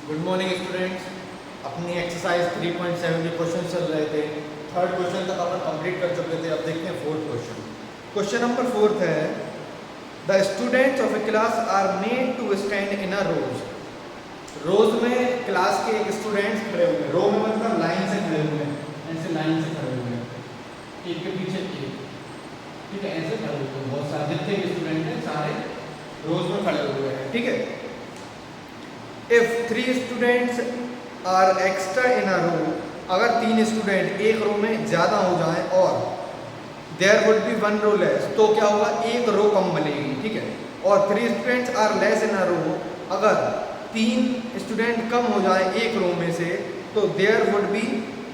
Good morning students. अपनी exercise 3.7 के question चल रहे थे। थर्ड क्वेश्चन तक अपन कंप्लीट कर चुके थे। अब देखते हैं fourth question. Question number fourth है, the students of a class are made to stand in a rows. Rows में क्लास के एक स्टूडेंट्स खड़े हुए हैं। रो में मतलब लाइन से खड़े हुए हैं, ऐसे लाइन से खड़े हुए हैं, एक के पीछे एक, ठीक है, ऐसे खड़े हुए हैं। बहुत सारे जितने भी स्टूडेंट हैं सारे रोज में खड़े हुए हैं, ठीक है। If 3 students are extra in a रो, अगर 3 स्टूडेंट एक रो में ज़्यादा हो जाए और there would be 1 row less, तो क्या होगा, एक रो कम बनेगी, ठीक है। और 3 students are less in a रो, अगर 3 स्टूडेंट कम हो जाए एक रो में से, तो देयर वुड बी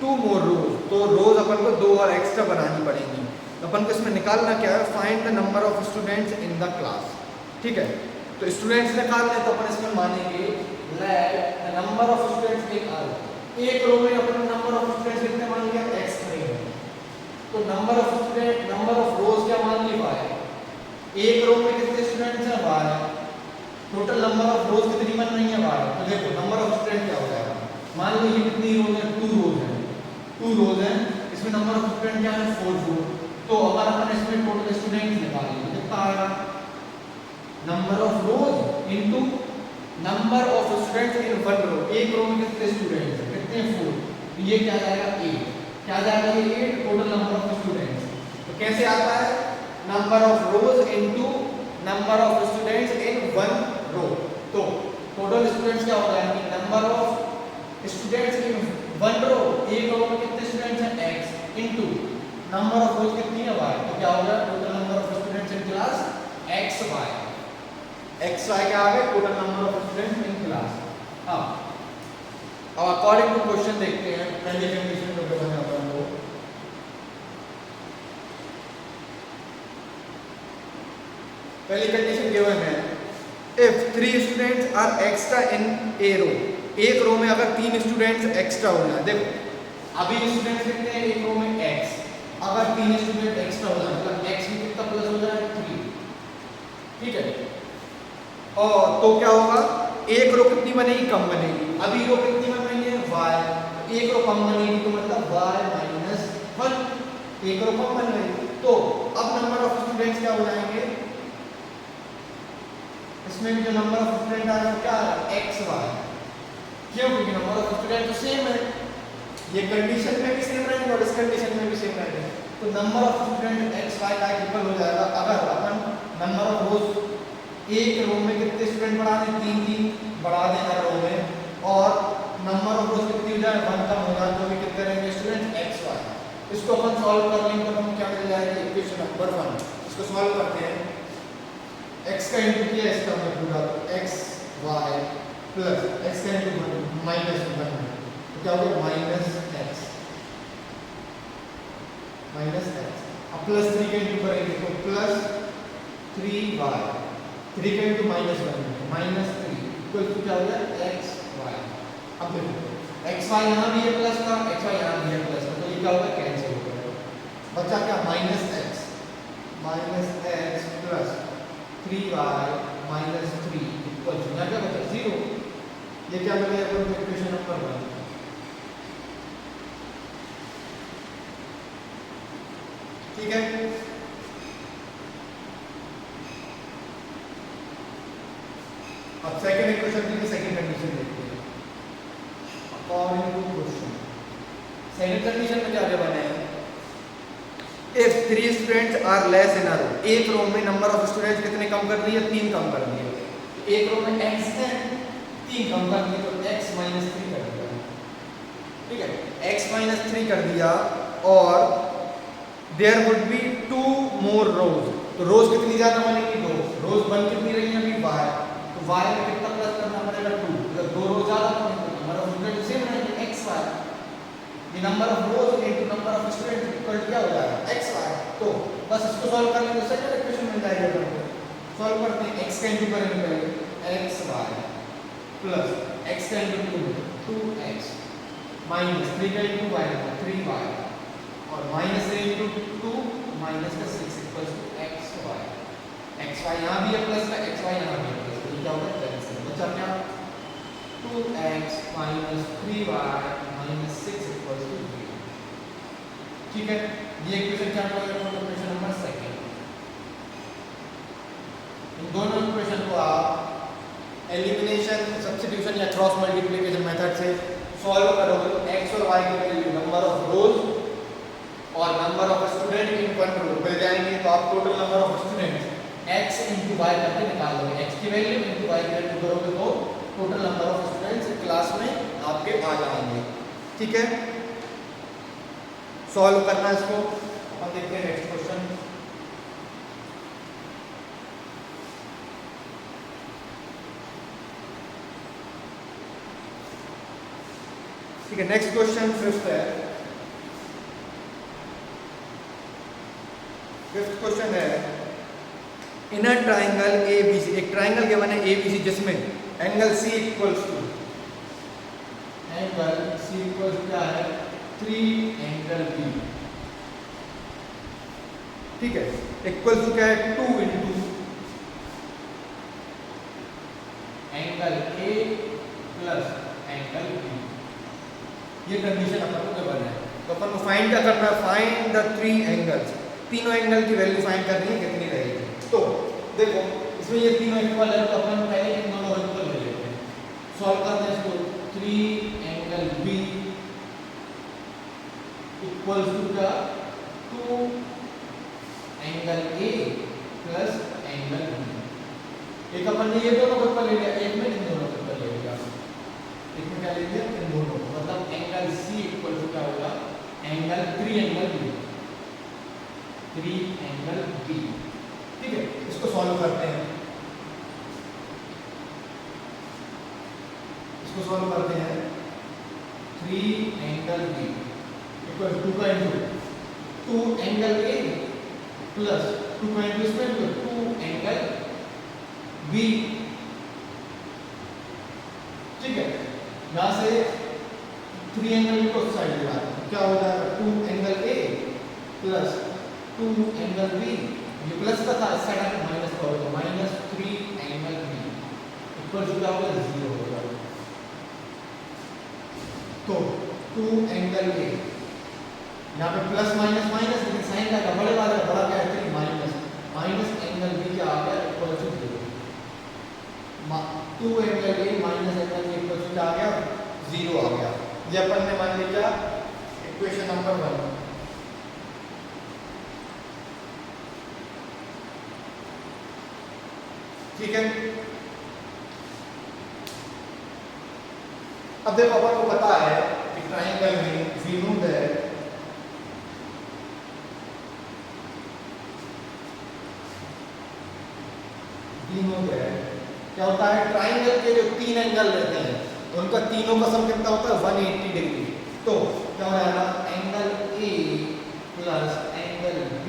2 मोर रोज, तो रोज अपन को 2 और एक्स्ट्रा बनानी पड़ेगी। अपन को इसमें निकालना क्या है, find the number of students in the class, ठीक है। तो स्टूडेंट्स निकालने तो अपन इसमें मानेंगे let the number of students in a row, एक रो में अपन नंबर ऑफ स्टूडेंट्स कितने मान लिया, x करेंगे। तो number of student, number of रोज क्या मान ली, y। एक रो में कितने स्टूडेंट्स हैं, y। टोटल नंबर ऑफ रोज कितनी बन रही है, y। तो देखो नंबर ऑफ स्टूडेंट क्या हो जाएगा, मान लो ये कितनी रोज है, 2 रोज है, 2 रोज है। इसमें नंबर ऑफ स्टूडेंट क्या है, 4। तो अगर अपन इसमें टोटल स्टूडेंट्स निकालेंगे तो कितना आएगा, number of rose into number of students in 1 रो। एक रो में कितने स्टूडेंट्स हैं, कितने 4, तो ये क्या जाएगा 8, क्या जाएगा ये 8 टोटल नंबर ऑफ स्टूडेंट्स। तो कैसे आता है, number of rose into number of students in 1 रो। तो टोटल स्टूडेंट्स क्या हो जाएंगे, नंबर ऑफ स्टूडेंट्स इन 1 रो, एक रो में कितने स्टूडेंट्स हैं, x इनटू नंबर ऑफ रोज कितनी है, y। तो क्या होगा, total number of students in class xy, xy क्या आ गया, total number of students in class. अब अकॉर्डिंग टू क्वेश्चन देखते हैं, पहले कंडीशन को बताना है अपन को। पहली कंडीशन गिवन है, इफ 3 स्टूडेंट्स आर एक्स्ट्रा इन ए रो, एक रो में अगर 3 स्टूडेंट्स एक्स्ट्रा हो जाए, देखो अभी स्टूडेंट्स कितने हैं एक रो में, x। अगर 3 स्टूडेंट एक्स्ट्रा हो जाए मतलब x में कितना प्लस हो जाए, 3, ठीक है। और तो क्या होगा, एक रो कितनी बनेगी, कम बनेगी। अभी रो कितनी बन रही है, y। एक रो कम बनेगी तो मतलब y माइनस 1, एक रो कम बन गई। तो अब नंबर ऑफ स्टूडेंट्स क्या हो जाएंगे, इसमें भी जो नंबर ऑफ स्टूडेंट आएगा क्या आएगा, xy। क्यों, क्योंकि नंबर ऑफ स्टूडेंट तो सेम है, ये कंडीशन में भी सेम रहेंगे और इस कंडीशन में भी सेम रहेंगे। तो नंबर ऑफ स्टूडेंट xy का इक्वल हो जाएगा, अगर अपन नंबर ऑफ रोज एक रो में कितने स्टूडेंट बढ़ा दें, 3 बढ़ा दें हर रो में, और नंबर ऑफ रोज कितनी हो जाए, 1 कम हो जाए, तो भी कितने रहेंगे स्टूडेंट, xy। इसको अपन सॉल्व कर लेंगे तो हमें क्या मिल जाएगा, इक्वेशन नंबर 1। इसको सॉल्व करते हैं, x का इनटू किया, इसका हमने पूरा, तो xy प्लस x का इनटू माइनस 1, तो क्या हो गया माइनस x। अब प्लस 3 का इनटू करेंगे तो प्लस 3y, 3 का into minus 1, minus 3 equal to क्या हो गया, xy। अब देखो xy यहाँ भी है प्लस का, xy यहाँ भी है प्लस का, तो ये क्या होगा, कैंसिल हो गया, बचा क्या, minus x plus 3y minus 3 equal to यहाँ क्या बचा, 0। ये क्या मिलेगा, इक्वेशन नंबर 1, ठीक है। अब सेकंड इक्वेशन की सेकंड कंडीशन देखते हैं, according to question. Second condition में क्या गिवन है, if 3 students are less in a row, एक रो में नंबर ऑफ स्टूडेंट्स कितने कम कर दिए, 3 कम कर दिए। एक रो में x है, 3 कम कर दिए तो x माइनस 3 कर दिया, ठीक है, x माइनस 3 कर दिया। और देयर वुड बी 2 मोर रोज, तो रोज कितनी ज्यादा बनेगी, 2 रोज बन कितनी रही है अभी, y। तो y में कितना प्लस करना पड़ेगा, 2, मतलब 2 रोज ज्यादा बनेंगे, नंबर ऑफ स्टूडेंट सेम रहेंगे, xy। ये number of rose into number of student equal क्या हो जाएगा, xy। तो बस इसको सॉल्व कर लेंगे तो सेकंड इक्वेशन मिल जाएगी अपन को। सॉल्व करते हैं, x का इनटू करेंगे पहले, xy प्लस x का इनटू 2x माइनस 3 का इनटू y 3y और माइनस 3 इनटू 2 माइनस का 6 इक्वल्स टू xy। xy यहाँ भी है प्लस का, xy यहाँ भी है प्लस, तो ये क्या होगा, कैंसिल। बचा क्या, 2x minus 3y minus 6 equals to 0। ठीक है, ये इक्वेशन क्या होगा? Equation number second. इन दोनों इक्वेशन को आप एलिमिनेशन, सब्स्टिट्यूशन या क्रॉस मल्टीप्लिकेशन मेथड से सॉल्व करोगे तो x और y की वैल्यू, नंबर ऑफ रोज और number of student in one row मिल जाएंगे। तो आप total number of student x into y करके निकाल लोगे। x की वैल्यू into y की वैल्यू करोगे तो total number of students class में आपके आ जाएंगे। ठीक है, सॉल्व करना इसको। अब देखते हैं नेक्स्ट क्वेश्चन। ठीक है, नेक्स्ट क्वेश्चन फिफ्थ है। फिफ्थ क्वेश्चन है, इन अ ट्राइंगल ABC, एक ट्राइंगल के बने ABC जिसमें angle C equals to, angle C equals क्या है? 3 एंगल B। ठीक है, इक्वल्स टू क्या है? 2 into angle A plus angle B। ये कंडीशन अपन को गिवन है, तो अपन को फाइंड क्या करना है? Find the 3 angles. तीनों एंगल की वैल्यू फाइंड करनी है, कितनी रहेगी। तो देखो इसमें ये तीनों इक्वल है, तो अपन पहले इन दोनों को इक्वल ले लेते हैं। सॉल्व करते हैं इसको। 3 एंगल B इक्वल्स टू क्या? 2 angle A plus angle B। एक अपन ने ये दोनों को इक्वल ले लिया, एक में इन दोनों को इक्वल ले लिया। एक में क्या ले लिया? इन दोनों को। मतलब एंगल C इक्वल टू क्या होगा? Angle 3 angle B। 3 angle B। ठीक है, इसको सॉल्व करते हैं। इसको सॉल्व करते हैं। 3 एंगल B इक्वल 2 का इंटू 2 एंगल A प्लस 2 का इंटू इसमें 2 एंगल B। ठीक है, यहां से 3 एंगल B को उस साइड ले आते हैं, क्या हो जाएगा? 2 angle A plus 2 angle B। ये प्लस का था, इस साइड आके माइनस का होगा, minus 3 angle B equal to क्या होगा? 0 होगा। तो 2 एंगल A, यहाँ पे प्लस माइनस माइनस, लेकिन साइन का बड़े वाला बड़ा क्या है? 3 माइनस माइनस एंगल B क्या आ गया? Equal to 0। 2 angle A minus angle B equal to क्या आ गया? 0 आ गया। ये अपन ने मान लिया इक्वेशन नंबर 1। ठीक है, अब देखो अपन को पता है कि ट्राइंगल में विनोद है, विनोद है। क्या होता है? ट्राइंगल के जो 3 एंगल रहते हैं उनका तीनों का सम कितना होता है? 180 डिग्री। तो क्या हो जाएगा? Angle A plus angle B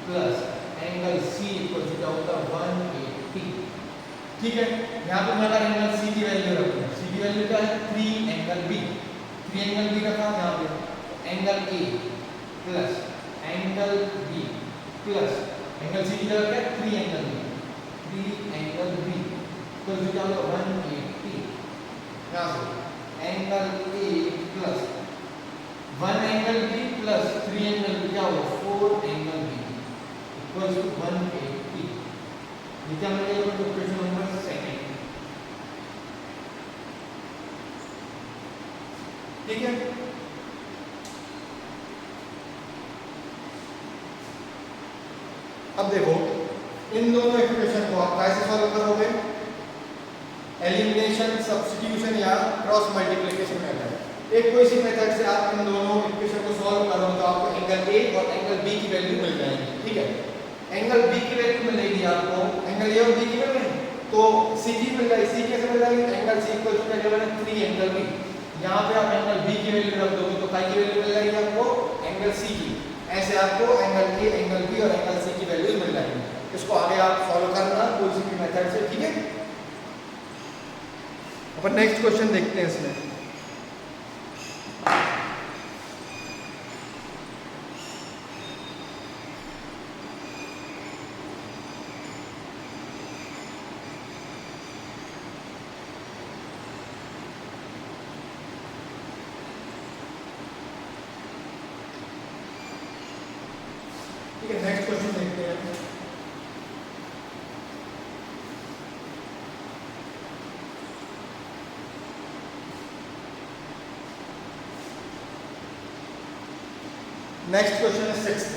plus angle C equal to क्या होता है? 180। ठीक है, यहाँ पे मैं अगर एंगल C की वैल्यू रखूँ, C की वैल्यू क्या है? 3 एंगल B। 3 एंगल B रखा यहाँ पे, angle A plus angle B plus angle C की जगह क्या है? 3 एंगल B। 3 एंगल B तो क्या होगा? 180। यहाँ से angle A plus 1 angle B plus 3 angle B क्या होगा? 4 एंगल B इक्वल्स टू 180। ये क्या मिलेगा? Equation number second. ठीक है, अब देखो इन दोनों इक्वेशन को आप कैसे सॉल्व करोगे? एलिमिनेशन, सब्स्टिट्यूशन या क्रॉस मल्टीप्लिकेशन मेथड। एक कोई सी मेथड से आप इन दोनों इक्वेशन को सॉल्व करोगे तो आपको एंगल A और एंगल B की वैल्यू मिल जाएगी। ठीक है, एंगल B की वैल्यू मिलेगी आपको, एंगल A और B की वैल्यू तो C की मिल जाएगी। C कैसे मिल जाएगी? एंगल C इक्वल टू क्या है? 3 एंगल B। यहाँ पे आप एंगल B की वैल्यू रख दोगे तो काय की वैल्यू मिल जाएगी आपको? एंगल C की। ऐसे आपको एंगल A, एंगल B और एंगल C की वैल्यूज मिल जाएंगी। इसको आगे आप फॉलो करना कोई सी भी मेथड से। ठीक है, अपन नेक्स्ट क्वेश्चन देखते हैं इसमें। ठीक है, नेक्स्ट क्वेश्चन देखते हैं। नेक्स्ट क्वेश्चन है सिक्स्थ।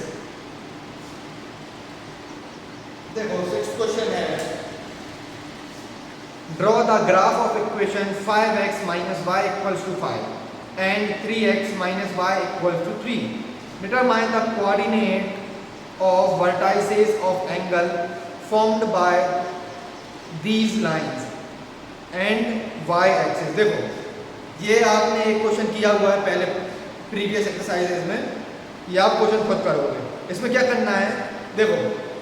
देखो सिक्स्थ क्वेश्चन है, draw the graph of equation 5x minus y equals to 5 and 3x minus y equals to 3. Determine the coordinate of vertices of angle formed by these lines and y axis. देखो ये आपने एक question किया हुआ है पहले previous exercises में, ये आप क्वेश्चन खुद करोगे। इसमें क्या करना है, देखो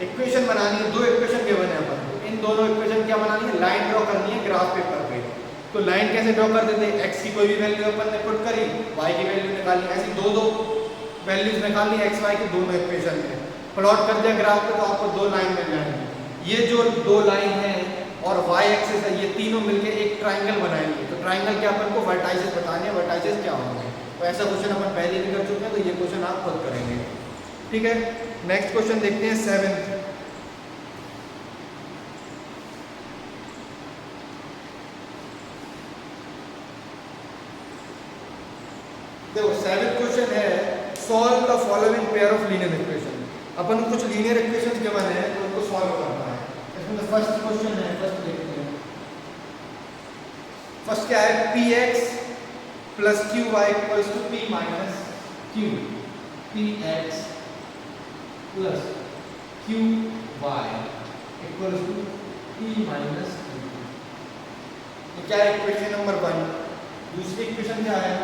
इक्वेशन बनानी है, दो इक्वेशन गिवन है अपन को, इन दोनों इक्वेशन क्या बनानी है, लाइन ड्रॉ करनी है ग्राफ पेपर पे। तो लाइन कैसे ड्रॉ कर देते हैं, x की कोई भी वैल्यू अपन ने पुट करी, y की वैल्यू निकालनी, ऐसी दो वैल्यूज निकालनी x y की दोनों इक्वेशन में, प्लॉट कर दिया ग्राफ पे तो आपको दो लाइन मिल जाएंगी। ये जो दो लाइन है और y एक्सिस है, ये तीनों मिलके एक ट्राइंगल बनाएंगे। तो ट्राइंगल के अपन को वर्टाइसेस बताने हैं, वर्टाइसेस क्या होंगे। तो ऐसा क्वेश्चन अपन पहले भी कर चुके हैं, तो ये क्वेश्चन आप खुद करेंगे। ठीक है, नेक्स्ट क्वेश्चन देखते हैं सेवेंथ। देखो सेवेंथ क्वेश्चन है, solve the following pair of linear equation. अपन कुछ लीनियर इक्वेशंस गिवन है तो उनको सॉल्व करना है। इसमें फर्स्ट क्वेश्चन है, फर्स्ट देखते हैं। फर्स्ट क्या है, px plus qy equals to p minus q, px plus qy equals to p minus q। ये क्या है, इक्वेशन नंबर 1। दूसरी इक्वेशन क्या है,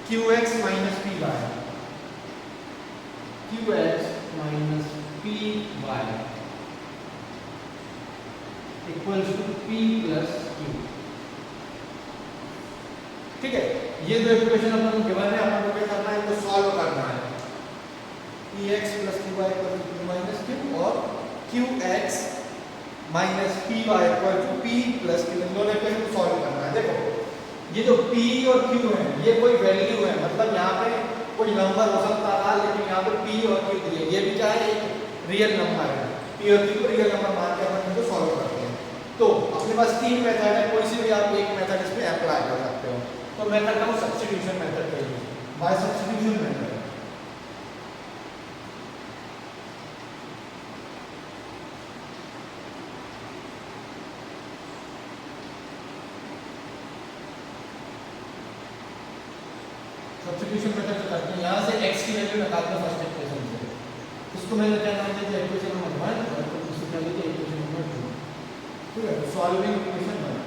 qx minus py, qx minus py equals to p plus q। ठीक है, ये दो इक्वेशन अपन गिवन है, अपन को क्या करना है, इनको सॉल्व करना है। px plus qy equal to p minus q और qx minus py equal to p plus q, इन दोनों इक्वेशन को सॉल्व करना है। देखो ये जो p और q है, ये कोई वैल्यू है, मतलब यहाँ पे कोई नंबर हो सकता था, लेकिन यहाँ पे p और q दिए, ये भी क्या है, एक रियल नंबर है। p और q को रियल नंबर मान के अपन इनको सॉल्व करते हैं। तो अपने पास तीन मेथड है, कोई सी भी आप एक मेथड इस पे अप्लाई कर सकते हो। तो मेथड का सब्स्टिट्यूशन मेथड कहिए, by substitution method. Substitution method से करते हैं, यहाँ से x की वैल्यू निकालते हैं फर्स्ट इक्वेशन से। इसको मैंने क्या नाम दिया, इक्वेशन नंबर 1 और दूसरी क्या दिया, इक्वेशन नंबर 2। ठीक है, solving equation 1,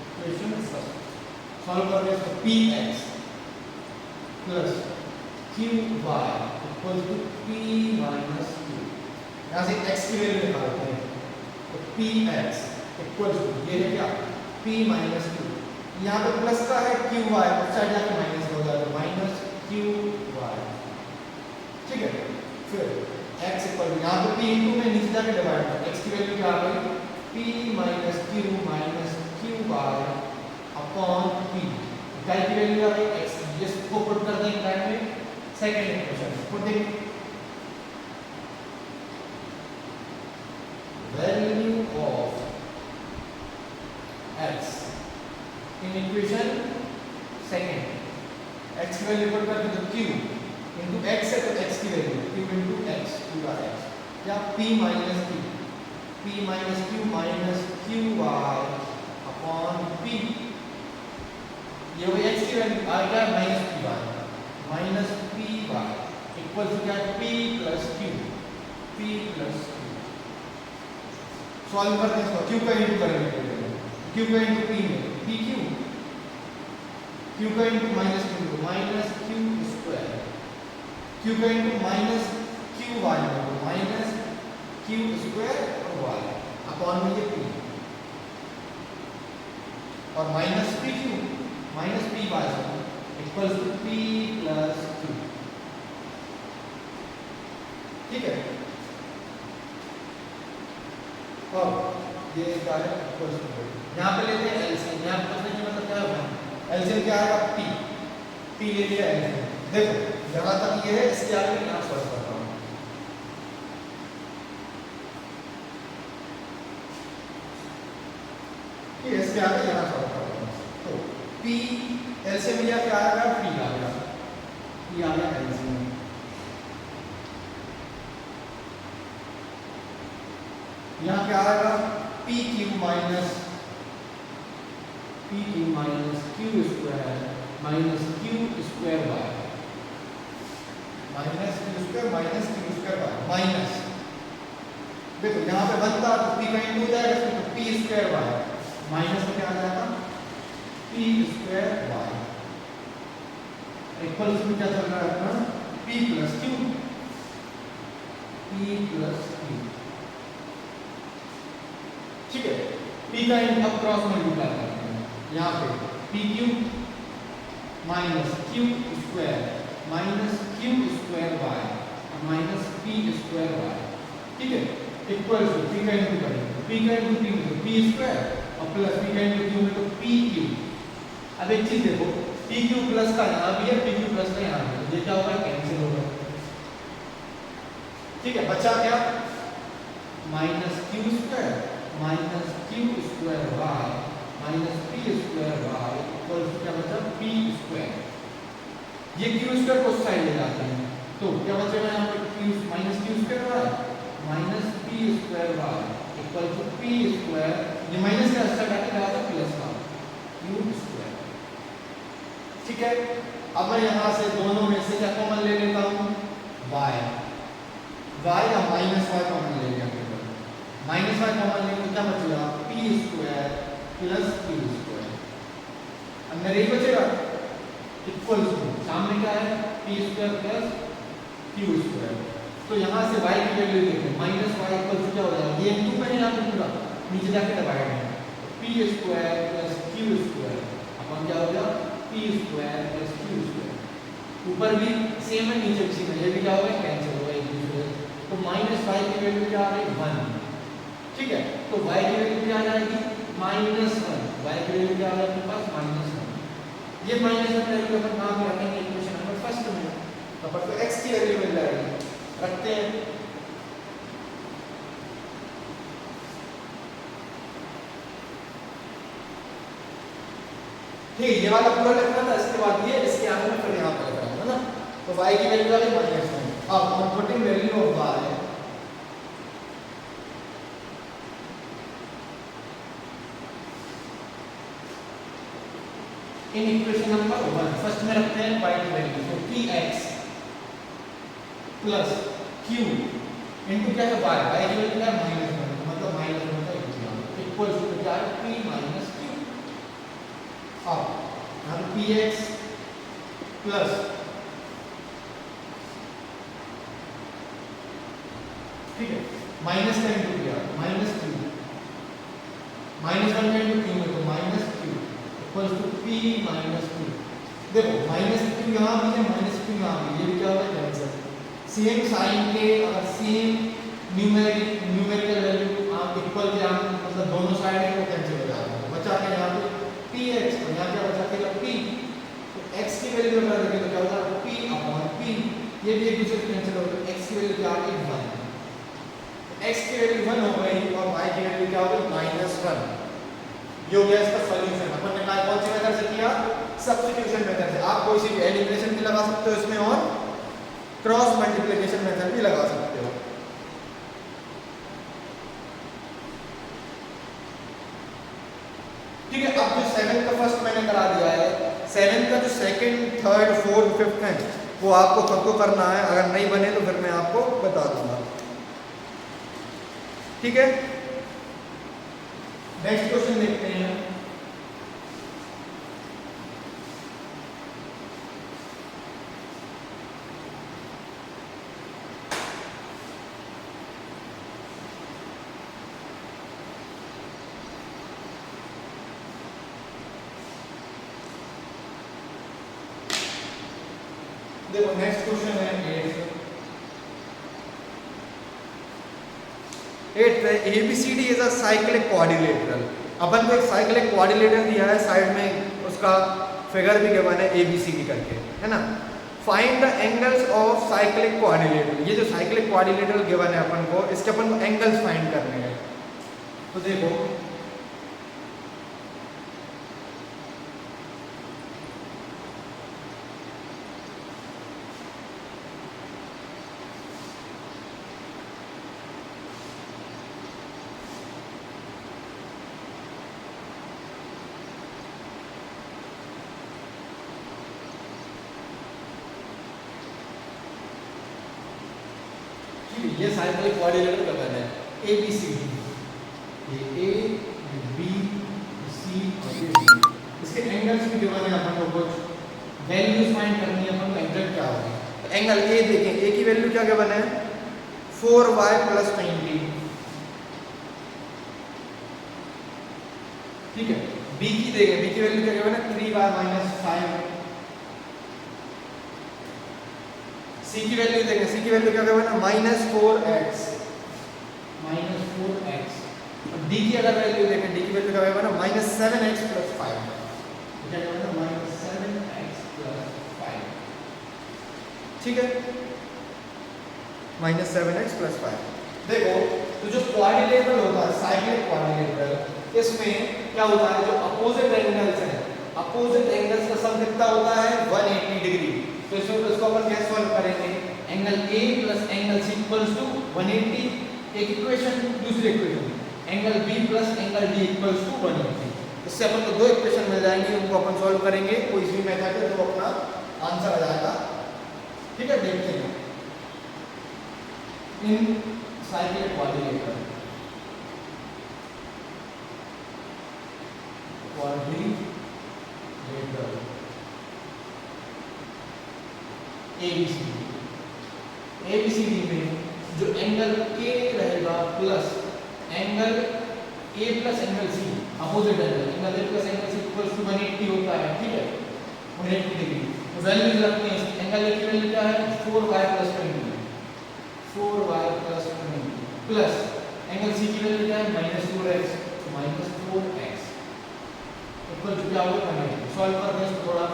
equation first solve करने से px plus qy equal to p minus q। यहाँ से x की वैल्यू निकालते हैं, तो px इक्वल टू, ये है क्या, p माइनस q। यहाँ पे प्लस का है qy, उस साइड जाके माइनस हो जाएगा, माइनस qy। ठीक है, फिर x इक्वल टू, यहाँ पे p इंटू में नीचे जाके डिवाइड कर, x की वैल्यू क्या आ गई, p minus q minus qy upon p। y की वैल्यू आ गई x, इसको पुट कर देंगे ब्रैकेट में, second equation putting value of x in equation second, x की वैल्यू पुट करके तो q इनटू x है, तो x की value q into x, q by x, या p minus q, p minus q minus qy upon p। ये वो x की वैल्यू आ गया minus py, minus py equal to क्या, p plus q, p plus q। Solve करते हैं इसको, q का इनटू करेंगे, q का इनटू p में pq, q का into minus q, minus q square, q का इनटू माइनस qy में माइनस q स्क्वायर और y अपॉन में ये p, और minus pq minus p y equals to p plus q। ठीक है, और ये क्या है, इक्वल्स टू, यहाँ पे लेते हैं एलसीएम। यहाँ पे पूछने की मतलब क्या है, एलसीएम क्या आएगा पी, पी ले लिया एलसीएम। देखो जहां तक ये है इसके आगे मैं यहाँ सॉल्व करता हूँ। इसके आगे यहाँ सॉल्व करता हूँ। तो पी एलसीएम लिया क्या आएगा पी आ गया, पी आ गया एलसीएम। यहाँ क्या आएगा p q minus q square minus q square y, minus q square y minus, देखो यहाँ पे बनता तो पी का इंटू हो जाएगा इसमें, तो पी स्क्वायर वाई माइनस में क्या आ जाएगा पी स्क्वायर वाई इक्वल में क्या चल रहा है अपना पी प्लस क्यू, ठीक है। पी का इंटू अब क्रॉस मल्टीप्लाई करते हैं, यहाँ पे p q minus q square y minus p square y, ठीक है, इक्वल टू पी का इंटू करेंगे, पी का इंटू पी में पी स्क्वायर और प्लस पी का इंटू क्यू में तो पी क्यू। अब एक चीज देखो पी क्यू प्लस का यहाँ भी है, पी क्यू प्लस का यहाँ भी है, ये क्या होगा कैंसिल होगा, ठीक है। बचा क्या minus q square y minus p square y equal to क्या बचा पी स्क्वायर, ये क्यू स्क्वायर को साइड ले जाते हैं तो क्या बचेगा यहाँ पे q minus q square y minus p square y equal to p square, ये माइनस का साइड आके क्या होगा प्लस का क्यू स्क्वायर, ठीक है। अब मैं यहाँ से दोनों में से क्या कॉमन ले लेता हूँ वाई, वाई या माइनस वाई कॉमन ले लिया, माइनस वाई कॉमन लेंगे तो क्या बचेगा P square plus Q square, अंदर यही बचेगा इक्वल टू सामने क्या है P square plus Q square, तो यहाँ से y की वैल्यू देखो माइनस वाई इक्वल टू क्या हो जाएगा, ये इंटू मैंने यहाँ पे पूरा नीचे जाके डिवाइड है, P square plus Q square upon क्या हो गया P square plus Q square, ऊपर भी सेम है नीचे भी सेम है, ये भी क्या होगा कैंसिल होगा एक दूसरे, तो माइनस वाई की वैल्यू क्या आ रही है 1, ठीक है। तो y की वैल्यू क्या आ जाएगी -1, y की वैल्यू क्या आ जाएगी अपने पास -1, ये -1 वैल्यू अपन कहाँ पे रखेंगे इक्वेशन नंबर फर्स्ट में, तो अपन को x की वैल्यू मिल जाएगी, रखते हैं। ठीक, ये वाला पूरा लिखना था, इसके बाद ये इसके आगे में फिर यहाँ पे लिख रहा हूँ ना, तो y की वैल्यू आ गई -1, अब हम putting value of y in equation number 1 first में रखते हैं y की वैल्यू, तो px प्लस q इनटू क्या है y की वैल्यू क्या है -1, मतलब -1 का इंटीग्रल इक्वल टू क्या है p माइनस q, अब यहाँ px प्लस ठीक है माइनस का इंटू किया माइनस q, -1 का इंटू q में तो minus q equals to p minus q, देखो माइनस q यहाँ भी है माइनस q यहाँ भी, ये भी क्या होगा कैंसिल, सेम साइन के अगर सेम न्यूमेरिकल वैल्यू आप इक्वल के आप मतलब दोनों साइड है वो कैंसिल हो जाता है, बचा के यहाँ पे px और यहाँ क्या बचा के p, तो x की वैल्यू अगर रखें तो क्या होगा p अपॉन p, ये भी एक दूसरे से कैंसिल हो गया, x की वैल्यू क्या आ गई 1, x की वैल्यू 1 हो गई और y की वैल्यू क्या हो गई -1, ये हो गया इसका सॉल्यूशन। अपन ने कौन सी मेथड से किया सब्स्टिट्यूशन मेथड से, आप कोई सी भी एलिमिनेशन भी लगा सकते हो इसमें और क्रॉस मल्टीप्लिकेशन मेथड भी लगा सकते हो, ठीक है। अब जो 7 का फर्स्ट मैंने करा दिया है, 7 का जो सेकंड थर्ड फोर्थ फिफ्थ है वो आपको खुद को करना है, अगर नहीं बने तो फिर मैं आपको बता दूंगा, ठीक है। नेक्स्ट क्वेश्चन देखते हैं, देखो नेक्स्ट क्वेश्चन है 8 है ABCD is a cyclic quadrilateral, अपन को एक साइक्लिक क्वाड्रिलेटरल दिया है, साइड में उसका फिगर भी गिवन है ABCD करके, है ना। Find the angles of cyclic quadrilateral, ये जो साइक्लिक क्वाड्रिलेटरल गिवन है अपन को, इसके अपन को एंगल्स फाइंड करने हैं। तो देखो ये साइक्लिक क्वाड्रिलेटरल का बना है ABCD, ये A B C और ये D। इसके एंगल्स भी गिवन है, अपन को कुछ वैल्यूज फाइंड करनी है अपन को, एंगल क्या होगा। तो एंगल A देखें, A की वैल्यू क्या गिवन है 4y + 20, ठीक है। B की देखें, B की वैल्यू क्या गिवन है 3y - 5। C की वैल्यू देखें, C की वैल्यू क्या गिवन है -4x, और D की अगर वैल्यू देखें, D की वैल्यू क्या गिवन है -7x + 5, क्या गिवन है -7x + 5, ठीक है, -7x + 5। देखो तो जो क्वाड्रिलेटरल होता है, साइक्लिक क्वाड्रिलेटरल, इसमें क्या होता है, जो अपोजिट एंगल्स हैं, अपोजिट एंगल्स का सम कितना होता है 180 डिग्री। तो इसको अपन कैसे सॉल्व करेंगे, एंगल A + एंगल C = 180, एक इक्वेशन, दूसरी equation angle B + angle D = 180। इससे अपन को दो इक्वेशन मिल जाएंगे, उनको अपन सॉल्व करेंगे, कोई भी मेथड है तो अपना आंसर आ जाएगा, ठीक है। देखते हैं इन साइक्लिक क्वाड्रिलेटरल, ABCD में जो एंगल K रहेगा plus angle A + angle C, opposite angle A + angle C = 180 होता है, ठीक है, 180 डिग्री। तो वैल्यूज रखते हैं, एंगल A की वैल्यू क्या है 4y + 20, 4y + 20 plus angle C की वैल्यू क्या है -4x, -4x इक्वल टू क्या होगा 180। सॉल्व करते हैं इसको थोड़ा,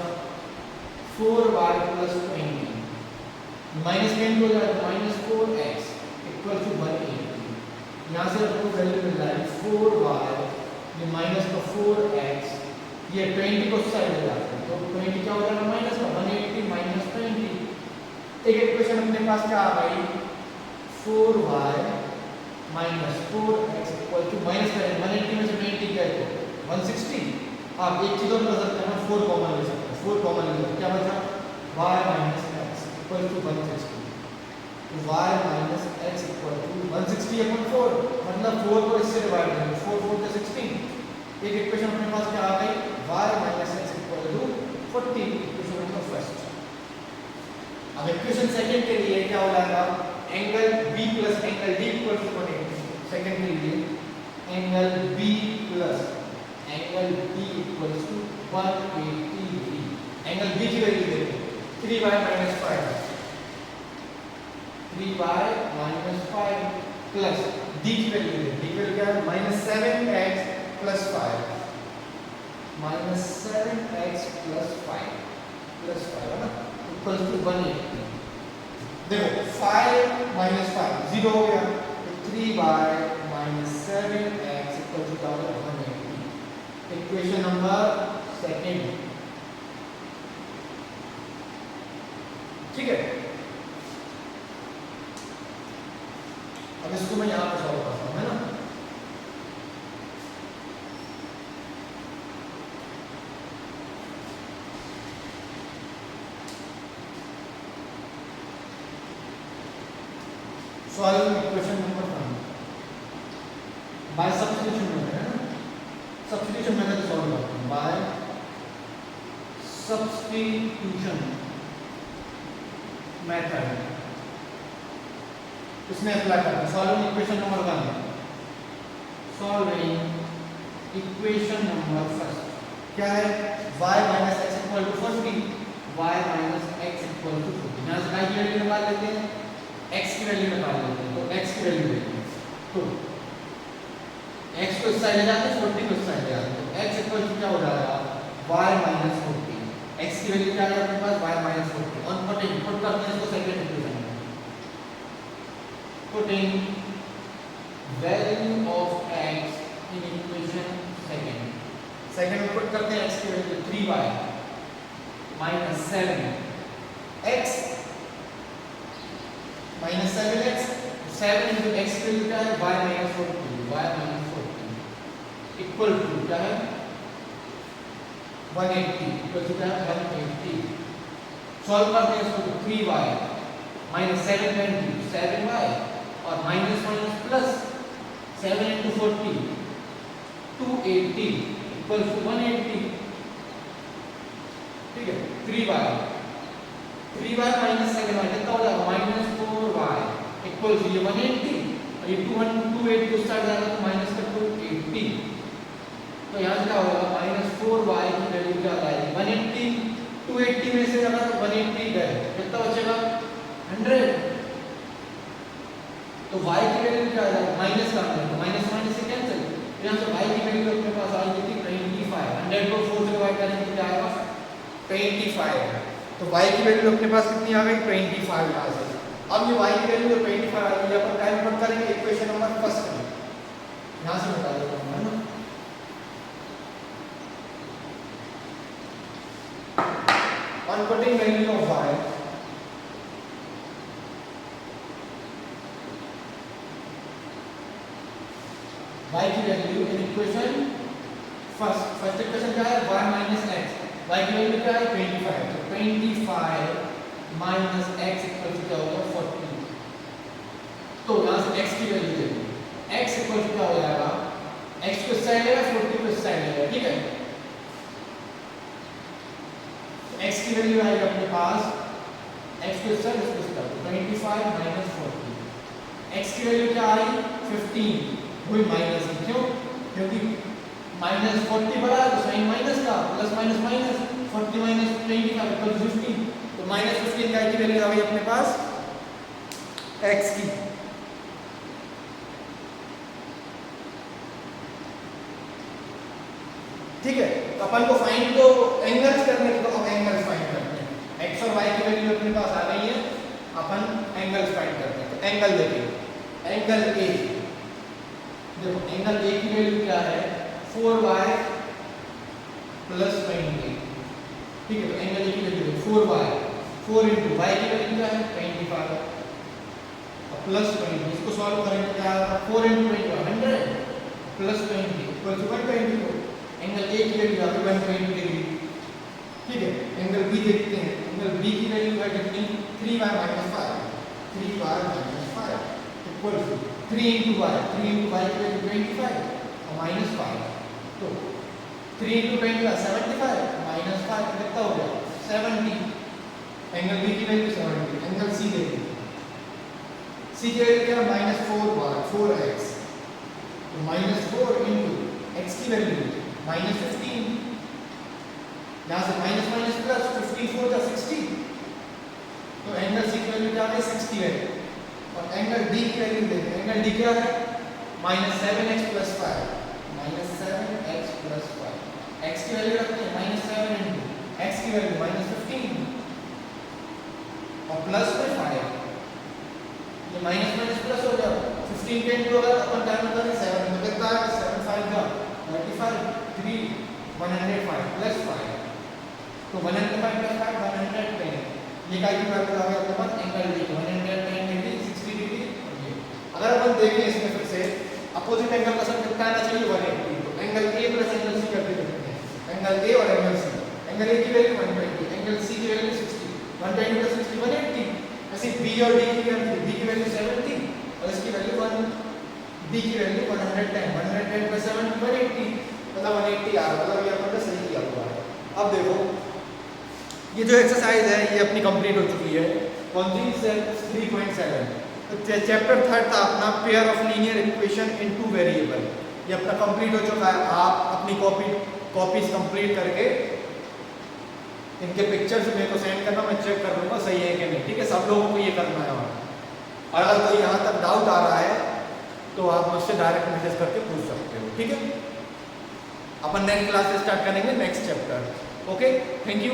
4y + 20 माइनस में हो जाएगा -4x इक्वल टू 180। यहाँ से आपको वैल्यू मिल रहा है 4y, ये माइनस का 4x, ये 20 को साइड ले जाते हैं, तो 20 क्या हो जाएगा माइनस का 180 - 20। एक इक्वेशन अपने पास क्या आ गई 4y - 4x equal to minus करें 180 में से 20 क्या है 160। आप एक चीज और कर सकते हैं, 4 कॉमन ले सकते हैं, 4 कॉमन ले सकते हैं, क्या बचा y - x इक्वल टू 160, तो y - x इक्वल टू 160 / 4, मतलब 4 को इससे डिवाइड करेंगे, 4 4 = 16। एक इक्वेशन अपने पास क्या आ गई y - x equal to 40, equation number first. अब इक्वेशन सेकंड के लिए क्या हो जाएगा, angle B + angle D = 180, second के लिए angle B + angle D = 180 degree. Angle B की वैल्यू देखो 3y - 5, 3y - 5 प्लस D की वैल्यू देखो, D की वैल्यू क्या है -7x + 5, -7x + 5 है ना, इक्वल टू 180। देखो 5 - 5 0 हो गया, तो 3y - 7x equal to 180, equation number second, ठीक है। अब इसको मैं यहां पे सॉल्व करता हूं, है ना। Solve equation number 1 by substitution method, है ना। सब्स्टिट्यूशन मेथड से सॉल्व करते हैं, बाय सब्स्टिट्यूशन मेथड, इसमें अप्लाई करते हैं। Solving equation number 1, solving equation number first क्या है y - x = 40, y - x = 40। यहाँ से y की वैल्यू निकाल लेते हैं, x की वैल्यू निकाल लेते हैं, तो x की वैल्यू देखते हैं, तो x को इस साइड ले जाते हैं, 40 को इस साइड ले जाते हैं, तो x इक्वल टू क्या हो जाएगा y - 40, x की वैल्यू क्या है अपने पास y minus 40 on putting put करते हैं इसको सेकंड इक्वेशन में putting value of x in equation second में पुट करते हैं x की value 3y minus 7x minus 7x 7 into x की वैल्यू क्या है y माइनस 40 इक्वल टू क्या है 180 इक्वल टू क्या है 180 सॉल्व करते हैं इसको तो 3y माइनस 7y और minus minus plus 7 into 40 280 equal to 180 ठीक है 3y माइनस 7y कितना हो जाएगा माइनस 4y इक्वल टू ये 180 और ये 280 उस साइड जाएगा तो माइनस का 280 तो यहाँ से क्या होगा माइनस 4y की वैल्यू क्या आ जाएगी 180 280 में से अगर 180 गए कितना बचेगा 100 तो y की वैल्यू क्या आ जाएगी माइनस का तो माइनस माइनस से कैंसिल तो यहाँ से y की वैल्यू अपने पास आएगी थी 25 100 को 4 से डिवाइड करेंगे तो क्या आएगा 25 तो y की वैल्यू अपने पास कितनी आ गई 25 यहाँ से अब ये y की वैल्यू 25 आ गई अपन टाइम पुट करेंगे इक्वेशन नंबर फर्स्ट में यहाँ से बता देता हूँ है ना on putting value of y की value in equation first equation क्या है y माइनस x y की वैल्यू क्या है 25 तो 25 माइनस x इक्वल टू क्या होगा 40 तो यहाँ से x की वैल्यू देखो x इक्वल टू क्या हो जाएगा x को साइड लेगा 40 को साइड लेगा ठीक है x की वैल्यू आएगी अपने पास x को साइड इसको साइड 25 माइनस 40 x की वैल्यू क्या आई 15 वही माइनस क्यों क्योंकि माइनस 40 बड़ा है तो साइन माइनस का plus minus minus 40 minus 25 equal 15 तो माइनस 15 का की वैल्यू आ गई अपने पास x की ठीक है तो अपन को फाइंड तो एंगल्स करने के तो अब एंगल्स फाइंड करते हैं x और y की वैल्यू अपने पास आ गई है अपन एंगल्स फाइंड करते हैं तो एंगल देखिए एंगल A देखो एंगल A की वैल्यू क्या है 4y प्लस 20 ठीक है तो एंगल A की वैल्यू 4y 4 into y की वैल्यू क्या है 25 और प्लस 20 इसको सॉल्व करेंगे क्या आएगा 4 into 20 100 plus 20 equal to 120 angle A की वैल्यू आ गई 120 डिग्री ठीक है एंगल B देखते हैं एंगल B की वैल्यू है कितनी 3y minus 5 3y minus 5 equal to 3 into y की वैल्यू 25 और माइनस 5 तो 3 into 25 75 माइनस 5 कितना हो गया 70 एंगल B की वैल्यू 70 एंगल C देखिए C की वैल्यू क्या माइनस 4y 4x तो माइनस 4 into x की वैल्यू माइनस 15 यहाँ से माइनस माइनस प्लस 54 का 60 तो एंगल C की वैल्यू क्या है 60 है और एंगल D की वैल्यू देखते हैं एंगल D क्या है minus 7x plus 5 minus 7x plus 5 x की वैल्यू रखते हैं माइनस 7 इंटू x की वैल्यू माइनस 15 और प्लस में 5 ये माइनस माइनस प्लस हो गया 15 के इंटू अगर अपन टाइम करें 7 तो कितना है 7 5 का 35 3 105 प्लस 5 तो 105 प्लस 5 110 ये का की वैल्यू आ गया अपने पास एंगल D 110 डिग्री 60 डिग्री अगर अपन देखें इसमें फिर से अपोजिट एंगल का सम कितना आना चाहिए 180 तो angle A plus angle C करते देखते हैं एंगल A और एंगल C एंगल A की वैल्यू 120 एंगल C की वैल्यू 60 120 प्लस 60 180 ऐसे B और D की वैल्यू B की वैल्यू 70 और इसकी वैल्यू 1 D की वैल्यू 110 110 प्लस 70 180 मतलब 180 आ रहा मतलब ये अपन ने सही किया हुआ है अब देखो ये जो एक्सरसाइज है ये अपनी कंप्लीट हो चुकी है कौन सी सेल 3.7 तो चैप्टर थर्ड था अपना pair of linear equation in two variable ये अपना कंप्लीट हो चुका है आप अपनी कॉपीज कंप्लीट करके इनके पिक्चर्स मेरे को सेंड करना मैं चेक कर लूँगा सही है कि नहीं ठीक है सब लोगों को ये करना है और अगर कोई यहाँ तक डाउट आ रहा है तो आप मुझसे डायरेक्ट मैसेज करके पूछ सकते हो ठीक है अपन नेक्स्ट क्लास से स्टार्ट करेंगे next chapter okay, thank you.